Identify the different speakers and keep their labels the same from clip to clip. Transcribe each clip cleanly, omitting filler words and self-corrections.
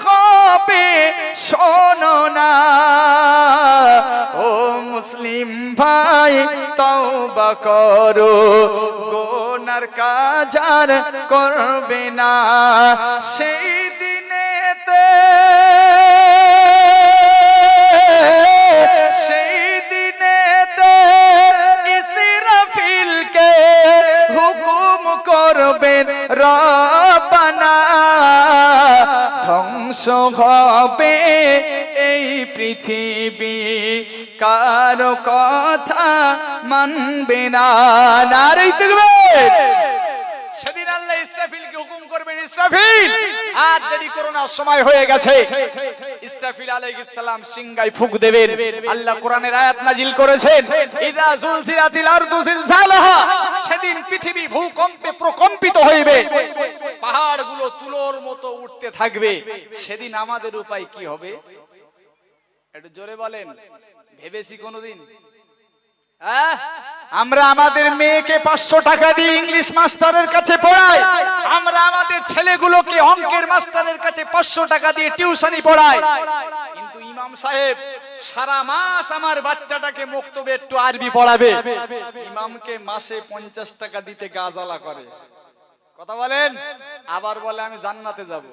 Speaker 1: হবে শোনো না ও মুসলিম ভাই, তওবা করো, গুনার কাজ আর করবে না। সেই দিনেতে ইসরাফিলকে হুকুম করবেন রব্বানা, ধ্বংস হবে এই পৃথিবী, কারো কথা মানবে না। নারে তাকবীর। সেদিন আল্লাহ ইসরাফিলকে হুকুম করবেন, ইসরাফিল আর দেরি করো না, সময় হয়ে গেছে। ইসরাফিল আলাইহিস সালাম সিংহায় ফুঁক দেবেন। আল্লাহ কোরআনের আয়াত নাজিল করেছেন, ইযা যুলজিলাতিল আরদু জিলজালাহা, সেদিন পৃথিবী ভূকম্পে প্রকম্পিত হইবে, পাহাড়গুলো তুলোর মতো উঠতে থাকবে। সেদিন আমাদের উপায় কি হবে? একটু জোরে বলেন। ভেবেছি কোনদিন? আমরা আমাদের মেয়েকে 500 টাকা দিয়ে ইংলিশ মাস্টারের কাছে পড়াই, আমরা আমাদের ছেলেগুলোকে অঙ্কের মাস্টারের কাছে 500 টাকা দিয়ে টিউশনি পড়াই, কিন্তু ইমাম সাহেব সারা মাস আমার বাচ্চাটাকে মক্তবে একটু আরবি পড়াবে, ইমামকে মাসে 50 টাকা দিতে গাজালা করে। কথা বলেন। আবার বলে আমি জান্নাতে যাব।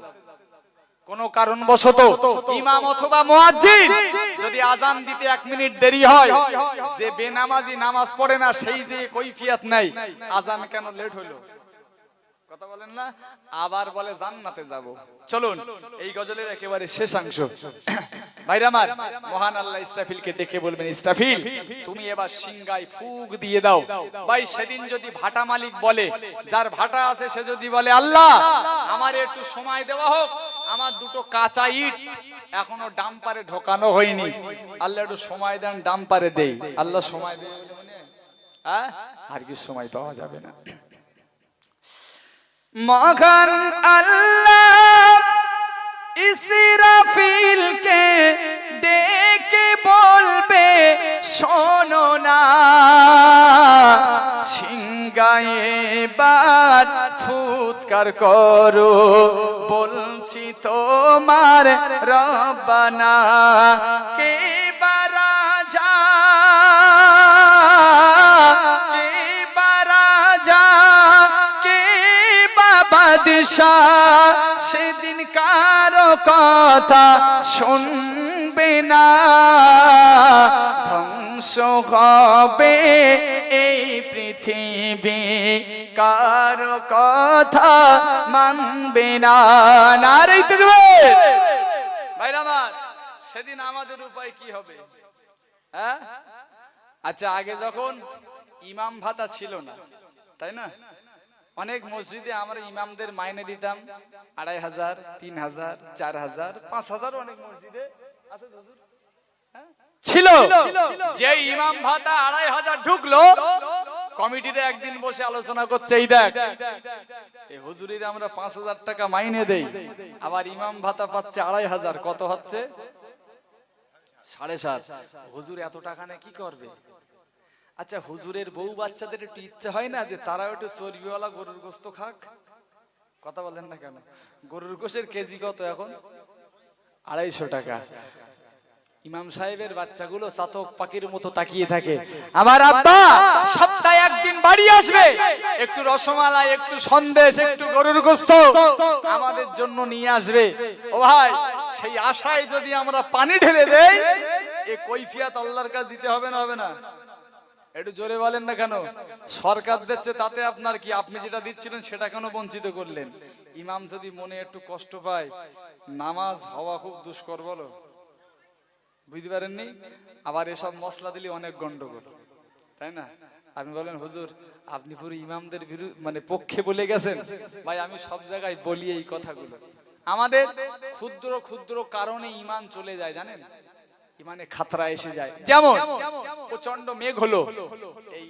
Speaker 1: কোন কারণবশত ইমাম অথবা মুয়াজ্জিন যদি আজান দিতে 1 মিনিট দেরি হয়, যে বেনামাজি নামাজ পড়ে না সেই যে কৈফিয়ত নাই, আজান কেন লেট হলো? কথা বলেন না। আবার বলে জান্নাতে যাব। চলুন এই গজলের একেবারে শেষাংশ। ভাইরা আমার, মহান আল্লাহ ইসরাফিলকে ডেকে বলবেন, ইসরাফিল তুমি এবার সিংহায় ফুঁক দিয়ে দাও। ভাই সেদিন যদি ভাটা মালিক বলে, যার ভাটা আছে সে যদি বলে, আল্লাহ আমার একটু সময় দেওয়া হোক, আমার দুটো কাঁচা ইট এখনো ডাম্পারে ঢোকানো হয়নি, আল্লাহ একটু সময় দেন, ডাম্পারে দেই। আল্লাহ সময় দেয়, আর কি সময় পাওয়া যাবে না। মহান আল্লাহ ইসরাফিলকে ডেকে বলবে, শোনো না সিংহায় এবার ফুৎকার করো, বলছি তোমার রব্বানা, কে বা রাজা, কে বা রাজা, কে বা বাদশাহ, সেদিন কারো কথা শুনবে না, ধ্বংস হবে এই পৃথিবী, কারো কথা মানবে না। নারে তাকবীর। ভাইরা আমার, সেদিন আমাদের উপায় কি হবে? আচ্ছা, আগে যখন ইমাম ভাতা ছিল না, তাই না, অনেক মসজিদে আমরা ইমামদের মাইনে দিতাম 2500, 3000, 4000, 5000, অনেক মসজিদে আছে হুজুর ছিল। যে ইমাম ভাতা 2500 ঢুকলো, কমিটিতে একদিন বসে আলোচনা করছে, এই দেখ এই হুজুরিরা আমরা 5000 টাকা মাইনে দেই, আবার ইমাম ভাতা পাচ্ছে 2500, কত হচ্ছে? 7.5। হুজুর এত টাকা নিয়ে কি করবে? আচ্ছা, হুজুরের বউ বাচ্চাদের একটু ইচ্ছা হয় না যে তারাও একটু চর্বিওয়ালা গরুর গোশত খাক? কথা বলেন না কেন? গরুর গোশের কেজি কত এখন? 250 টাকা। ইমাম সাহেবের বাচ্চাগুলো চাতক পাখির মতো তাকিয়ে থাকে, আমার আব্বা সপ্তাহে একদিন বাড়ি আসবে, একটু রসমালাই, একটু সন্দেশ, একটু গরুর গোশত আমাদের জন্য নিয়ে আসবে। ও ভাই, সেই আশায় যদি আমরা পানি ঢেলে দেই, এ কৈফিয়ত আল্লাহর কাছে দিতে হবে না? হবে না? একটু জোরে বলেন না কেন? সরকার দিচ্ছে, তাতে আপনার কি? আপনি যেটা দিচ্ছিলেন সেটা কেন বঞ্চিত করলেন? ইমাম যদি মনে একটু কষ্ট পায়, নামাজ হওয়া খুব দুষ্কর, বলো, বুঝতে পারেননি? আবার এসব মশলা দিলে অনেক গন্ডগোল, তাই না? আপনি বলেন, হুজুর আপনি পুরো ইমামদের মানে পক্ষে বলে গেছেন। ভাই, আমি সব জায়গায় বলি এই কথাগুলো। আমাদের ক্ষুদ্র ক্ষুদ্র কারণে ইমান চলে যায়, জানেন? ইমানে খাতরা এসে যায়। যেমন প্রচন্ড মেঘ হলো, এই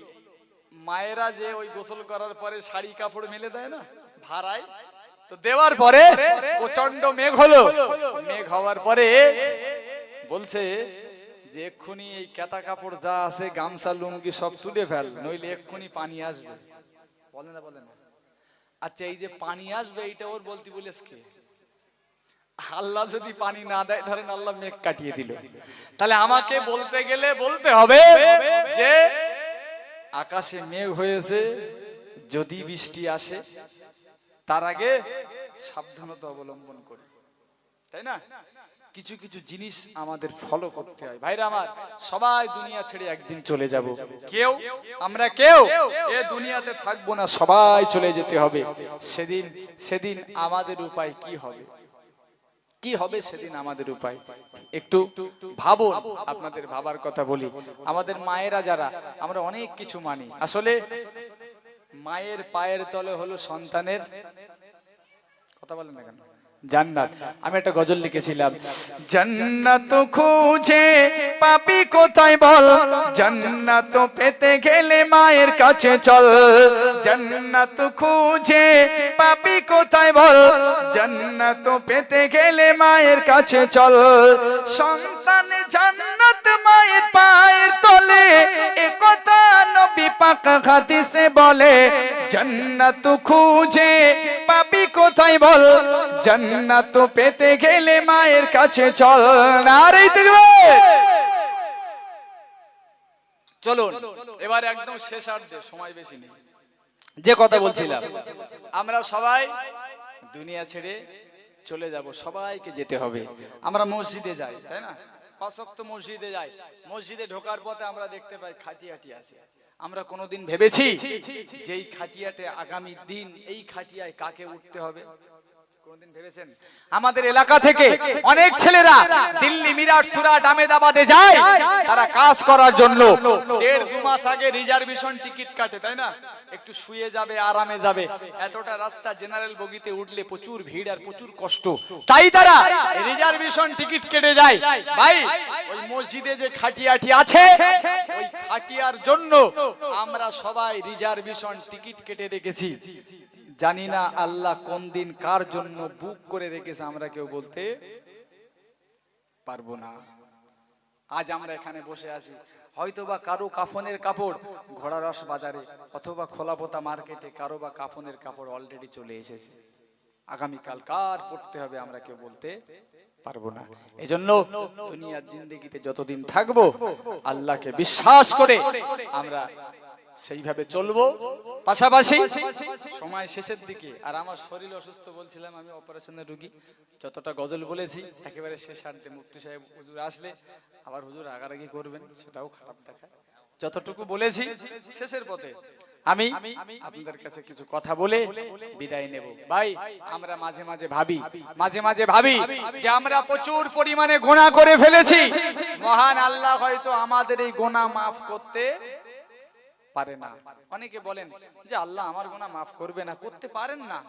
Speaker 1: মায়েরা যে ওই গোসল করার পরে শাড়ি কাপড় মেলে দেয় না ভাড়ায়, তো দেওয়ার পরে প্রচন্ড মেঘ হলো, মেঘ হওয়ার পরে বলছে যে এক্ষুনি এই কেতা কাপড় যা আছে, গামছা লুঙ্গি সব তুলে ফেল, নইলে এক্ষুনি পানি আসবে। বলে না? বলে না? আচ্ছা, এই যে পানি আসবে, এইটা ওর বলতে বলেছে কে? আল্লাহ যদি পানি না দেয়, ধরেন আল্লাহ মেঘ কাটিয়ে দিল, তাহলে আমাকে বলতে গেলে বলতে হবে যে আকাশে মেঘ হয়েছে, যদি বৃষ্টি আসে তার আগে সাবধানতা অবলম্বন করে, তাই না? কিছু কিছু জিনিস আমাদের ফলো করতে হয়। ভাইরা আমার, সবাই দুনিয়া ছেড়ে একদিন চলে যাব, আমরা কেউ এ দুনিয়াতে থাকবো না, সবাই চলে যেতে হবে। সেদিন আমাদের উপায় কি হবে? কি হবে সেদিন আমাদের উপায়? একটু ভাবুন। আপনাদের ভাবার কথা বলি, আমাদের মায়েরা যারা, আমরা অনেক কিছু মানি, আসলে মায়ের পায়ের তলে হলো সন্তানের, কথা বলেন না কেন, জান্নাত। আমি একটা গজল লিখেছিলাম, জান্নাত খুঁজে পাপি কোথায় বল, জান্নাত পেতে গেলে মায়ের কাছে চল, জান্নাত খুঁজে পাপি কোথায় বল, জান্নাত পেতে গেলে মায়ের কাছে চল, সন্তান জান্নাত মায়ের পায়ের তলে, এ কথা নবী পাক হাদিসে বলে, জান্নাত খুঁজে পাপি কোথায় বল, জান্নাত পেতে গেলে মায়ের কাছে চল। নারে তাকবীর। চলুন এবার একদম শেষার্ধে, সময় বেশি নেই। যে কথা বলছিলাম, আমরা সবাই দুনিয়া ছেড়ে চলে যাব, সবাইকে যেতে হবে। আমরা মসজিদে যাই, তাই না? 5 ওয়াক্ত মসজিদে যাই, মসজিদে ঢোকার পথে আমরা দেখতে পাই খাটিয়াটি আছে। আমরা কোনোদিন ভেবেছি যে এই খাটিয়াতে আগামী দিন এই খাটিয়ায় কাকে উঠতে হবে? কোনদিন ভেবেছেন? আমাদের এলাকা থেকে অনেক ছেলেরা দিল্লি, মিরাট, সুরাট, আহমেদাবাদে যায়, তারা কাজ করার জন্য 1.5-2 মাস আগে রিজার্ভেশন টিকিট কাটে, তাই না? একটু শুয়ে যাবে, আরামে যাবে, এতটা রাস্তা জেনারেল বগিতে উঠলে প্রচুর ভিড় আর প্রচুর কষ্ট, তাই তারা রিজার্ভেশন টিকিট কেটে যায়। ভাই, ওই মসজিদে যে খাটিয়াটি আছে, ওই খাটিয়ার জন্য আমরা সবাই রিজার্ভেশন টিকিট কেটে রেখেছি। জানি না আল্লাহ কোন দিন কার জন্য বুক করে রেখেছে, আমরা কেউ বলতে পারবো না। আজ আমরা এখানে বসে আছি, হয়তোবা কারো কাফনের কাপড় ঘোড়ারস বাজারে অথবা খোলাপোতা মার্কেটে কারো বা কাফনের কাপড় অলরেডি চলে এসেছে, আগামীকাল কার পড়তে হবে আমরা কেউ বলতে পারবো না। এজন্য দুনিয়ার জিন্দেগিতে যতদিন থাকবো, আল্লাহকে বিশ্বাস করে আমরা সেইভাবে চলবো। পাশাপাশি সময় শেষের দিকে, আর আমার শরীর অসুস্থ, বলছিলাম আমি অপারেশনের রোগী, যতটা গজল বলেছি একেবারে শেষার্ধে মুফতি সাহেব হুজুর আসলে আবার হুজুর রাগারাগি করবেন, সেটাও খারাপ দেখায়। যতটুকু বলেছি শেষের পথে আমি আপনাদের কাছে কিছু কথা বলে বিদায় নেব। ভাই, আমরা মাঝে মাঝে ভাবি যে আমরা প্রচুর পরিমাণে গুনাহ করে ফেলেছি, মহান আল্লাহ হয়তো আমাদের এই গুনাহ মাফ করতে পারে না। অনেকে বলেন যে আল্লাহ আমার গুনাহ মাফ করবে না, করতে পারেন না।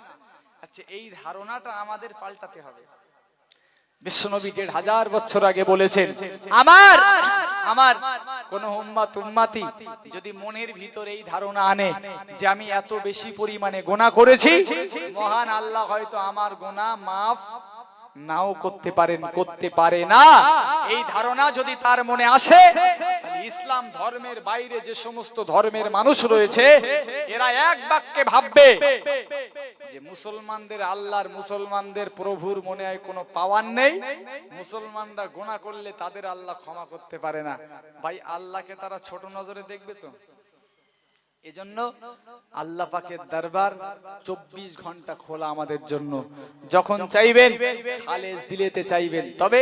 Speaker 1: আচ্ছা, এই ধারণাটা আমাদের পাল্টাতে হবে। বিশ্বনবী 1500 বছর আগে বলেছেন, আমার কোন উম্মতি যদি মনের ভিতরে এই ধারণা আনে যে আমি এত বেশি পরিমাণে গুনাহ করেছি, মহান আল্লাহ হয়তো আমার গুনাহ মাফ নাও করতে পারেন, করতে পারে না। এই ধারণা যদি তার মনে আসে, তাহলে ইসলাম ধর্মের বাইরে যে সমস্ত ধর্মের মানুষ রয়েছে, এরা এক বাক্যে ভাববে যে মুসলমানদের আল্লাহর, মুসলমানদের প্রভুর মনে হয় কোনো পাওয়ার নেই, মুসলমানরা গুনাহ করলে তাদের আল্লাহ ক্ষমা করতে পারে না। ভাই, আল্লাহকে তারা ছোট নজরে দেখবে তো? এজন্য আল্লাহ পাকের দরবার 24 ঘন্টা খোলা আমাদের জন্য, যখন চাইবেন খালেস দিলেতে চাইবেন। তবে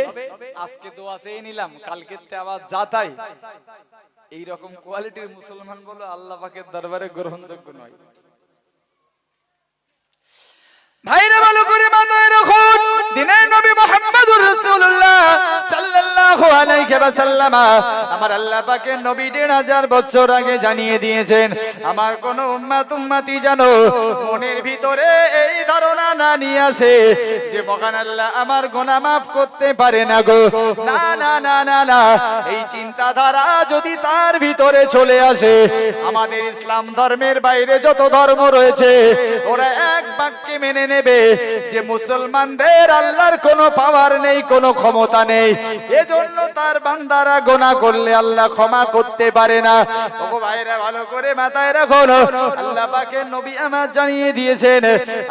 Speaker 1: আজকে দোয়া চেয়ে নিলাম, কালকে আবার যাতাই, এই রকম কোয়ালিটির মুসলমান বলো আল্লাহ পাকের দরবারে গ্রহণযোগ্য নয়। ভাইরা ভালো করে মাথায় রাখুন, দিনের নবী মুহাম্মদুর রাসূলুল্লাহ সাল্লাল্লাহু আলাইহি ওয়াসাল্লাম আমার আল্লাহ পাকের নবী 1500 বছর আগে জানিয়ে দিয়েছেন, আমার কোন উম্মতি জানো মনের ভিতরে এই ধারণা না নিয়ে আসে যে মহান আল্লাহ আমার গুনাহ মাফ করতে পারে না গো। না না না না না, এই চিন্তাধারা যদি তার ভিতরে চলে আসে, আমাদের ইসলাম ধর্মের বাইরে যত ধর্ম রয়েছে, ওরা এক বাক্যে মেনে নেবে যে মুসলমানদের আল্লাহর কোনো পাওয়ার নেই, কোনো ক্ষমতা নেই, এজন্য তার বান্দারা গুনাহ করলে আল্লাহ ক্ষমা করতে পারে না। ওগো ভাইরা ভালো করে মাথায় রাখুন, আল্লাহ পাকের নবী আমার জানিয়ে দিয়েছেন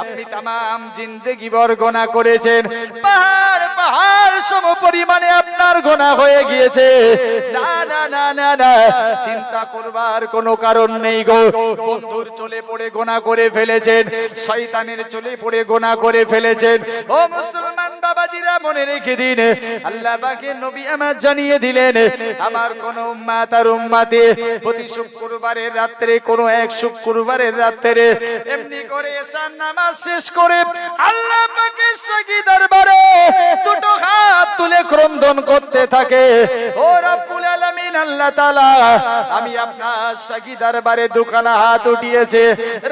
Speaker 1: আপনি তামাম জিন্দেগি ভর গুনাহ করেছেন, পাহাড় পাহাড় সম পরিমাণে আপনার গুনাহ হয়ে গিয়েছে। না না না না না, চিন্তা করবার কোনো কারণ নেই গো। বন্ধুর চলে পড়ে গুনাহ করে ফেলেছেন, শয়তানের চলে পড়ে গুনাহ করে ফেলেছেন। ও মুসলমান বাবাজিরা মনে রেখে দিন, আল্লাহ পাকের নবী আমার জানিয়ে দিলেন আমার কোন উম্মত আর উম্মতে প্রতি শুক্রবারের রাত্রে, কোন এক শুক্রবারের রাত্রে এমনি করে এশার নামাজ শেষ করে আল্লাহ পাকের শাহী দরবারে দুটো হাত তুলে ক্রন্দন করতে থাকে, ও রব্বুল আলামিন আল্লাহ তাআলা আমি আপনার শাহী দরবারে দুখানা হাত উঠিয়েছে,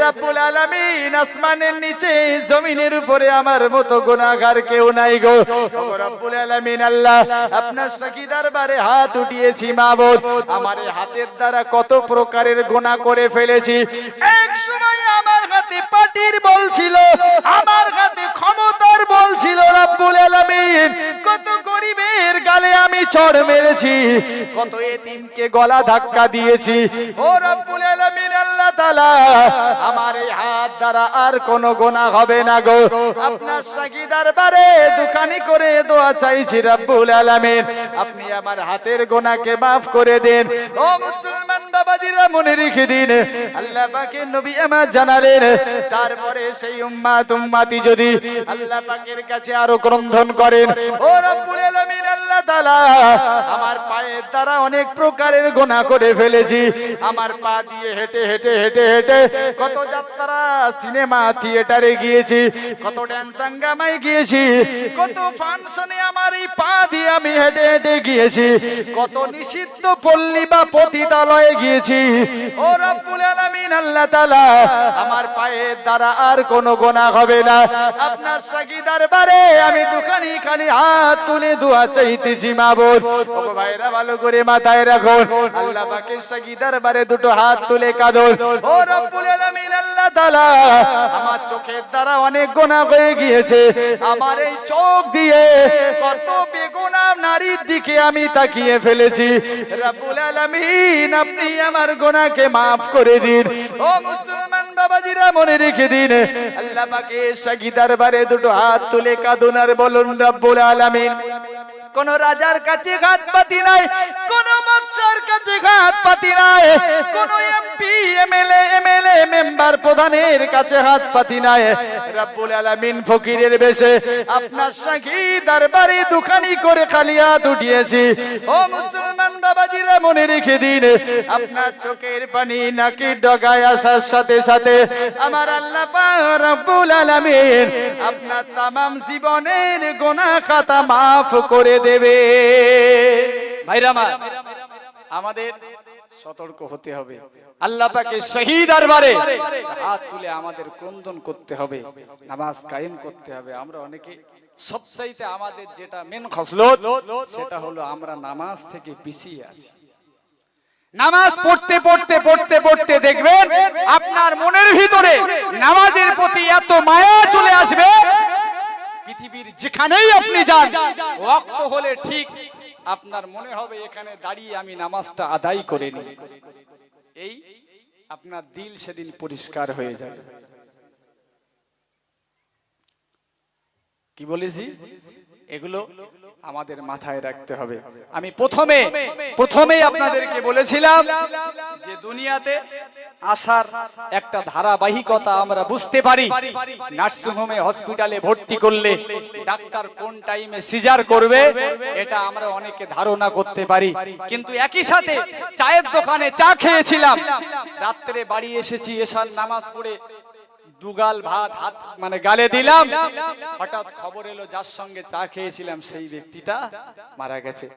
Speaker 1: রব্বুল আলামিন আসমানের নিচে জমিনের উপরে আমার মতো গুনাহগার কেউ নাই গো। ও রব্বুল আলামিন আল্লাহ আপনার শাহী দরবারে হাত উঠিয়েছি মাবুদ, আমার এই হাতের দ্বারা কত প্রকারের গুনাহ করে ফেলেছি। এক সময় আমার হাতে পাটির বল ছিল, আমার হাতে ক্ষমতার বল ছিল, রব্বুল আলামিন কত গরিবের গালে আমি চড় মেরেছি, কত এতিমকে গলা ধাক্কা দিয়েছি। ও রব্বুল আলামিন আল্লাহ তাআলা আমার এই হাত দ্বারা আর কোনো গুনাহ হবে না গো। আপনার শাহী দরবারে দুখানি করে দোয়া চাইছি, রব্বুল আলামিন আপনি আমার হাতের গুনাহকে maaf করে দেন। ও মুসলমান বাবাজিরা মনে রেখে দিন, আল্লাহ পাকের নবী আমার জানালেন তারপরে সেই উম্মত উম্মতি যদি আল্লাহ পাকের কাছে আরো ক্রন্দন করেন, ও রব্বুল আলামিন আল্লাহ তাআলা আমার পায়ের দ্বারা অনেক প্রকারের গুনাহ করে ফেলেছি, আমার পা দিয়ে হেঁটে হেঁটে হেঁটে হেঁটে কত যাত্রা সিনেমা থিয়েটারে গিয়েছি, কত ড্যান্স হাঙ্গামায় গিয়েছি, কত ফাংশনে আমার এই পা দিয়ে আমি হেঁটে হেঁটে গিয়েছি, কত নিষিদ্ধ পল্লী বা পতিতালয়ে গিয়েছি। ও রব্বুল আলামিন আল্লাহ তাআলা আমার পায়ের দ্বারা আর কোনো গুনাহ হবে না, আপনার শাহী দরবারে আমি দুখানি খালি হাত তুলে দোয়া চাইতেছি মাবুদ। ও ভাইরা ভালো করে মাথায় রাখুন, আল্লাহ পাকের শাহী দরবারে দুটো হাত তুলে কাঁদুন, ও রব্বুল আলামিন আল্লাহ তাআলা আমার চোখের দ্বারা অনেক গুনাহ হয়ে গিয়েছে, আমার এই চোখ দিয়ে কত বেগুনাহ নারীর দিকে আমি তাকিয়ে ফেলেছি, রব্বুল আলামিন আপনি আমার গুনাহকে maaf করে দিন। ও মুসলমান বাবাজিরা মনে রেখে দিন, আল্লাহ পাকের শাহী দরবারে দুটো হাত তুলে কাঁদুন আর বলুন রব্বুল আলামিন কোন রাজার কাছে ঘাত পাতি নাই, কোন বাদশার কাছে ঘাত পাতি নাই, কোন এমপি এমএলএ মেম্বার প্রধানের কাছে হাত পাতি নাই, রব্বুল আলামিন ফকিরের বেশে আপনার শাহী দরবারে দুখানি করে খালি হাত উঠিয়েছি। ও মুসলমান বাবাজিরা মনে রেখে দিন, আপনার চোখের পানি নাকি ডগায় আসার সাথে সাথে আমার আল্লাহ পাক রব্বুল আলামিন আপনার তামাম জীবনের গুনাহ খাতা maaf করে দেবে। ভাইরা আমার আমাদের সতর্ক হতে হবে, আল্লাহ পাকের শাহী দরবারে হাত তুলে আমাদের ক্রন্দন করতে হবে, নামাজ কায়েম করতে হবে। আমরা অনেকে সবচাইতে আমাদের যেটা মেন খসলত সেটা হলো আমরা নামাজ থেকে পিছিয়ে আছি। নামাজ পড়তে পড়তে পড়তে পড়তে দেখবেন আপনার মনের ভিতরে নামাজের প্রতি এত মায়া চলে আসবে, পৃথিবীর যেখানেই আপনি যান ওয়াক্ত হলে ঠিক আপনার মনে হবে এখানে দাঁড়িয়ে আমি নামাজটা আদায় করে নিই, এই আপনার দিল সেদিন পরিষ্কার হয়ে যাবে। কি বলেছি এগুলো আমাদের মাথায় রাখতে হবে। আমি প্রথমেই আপনাদেরকে বলেছিলাম যে দুনিয়াতে আসার একটা ধারাবাহিকতা আমরা বুঝতে পারি। নার্সিং হোমে হসপিটালে ভর্তি করলে ডাক্তার কোন টাইমে সিজার করবে এটা আমরা অনেকে ধারণা করতে পারি, কিন্তু একই সাথে চায়ের দোকানে চা খেয়েছিলাম, রাত্রে বাড়ি এসেছি, এশার নামাজ পড়ে দুগাল ভাত হাত মানে গালে দিলাম, হঠাৎ খবর এলো যার সঙ্গে চা খেয়েছিলাম সেই ব্যক্তিটা মারা গেছে।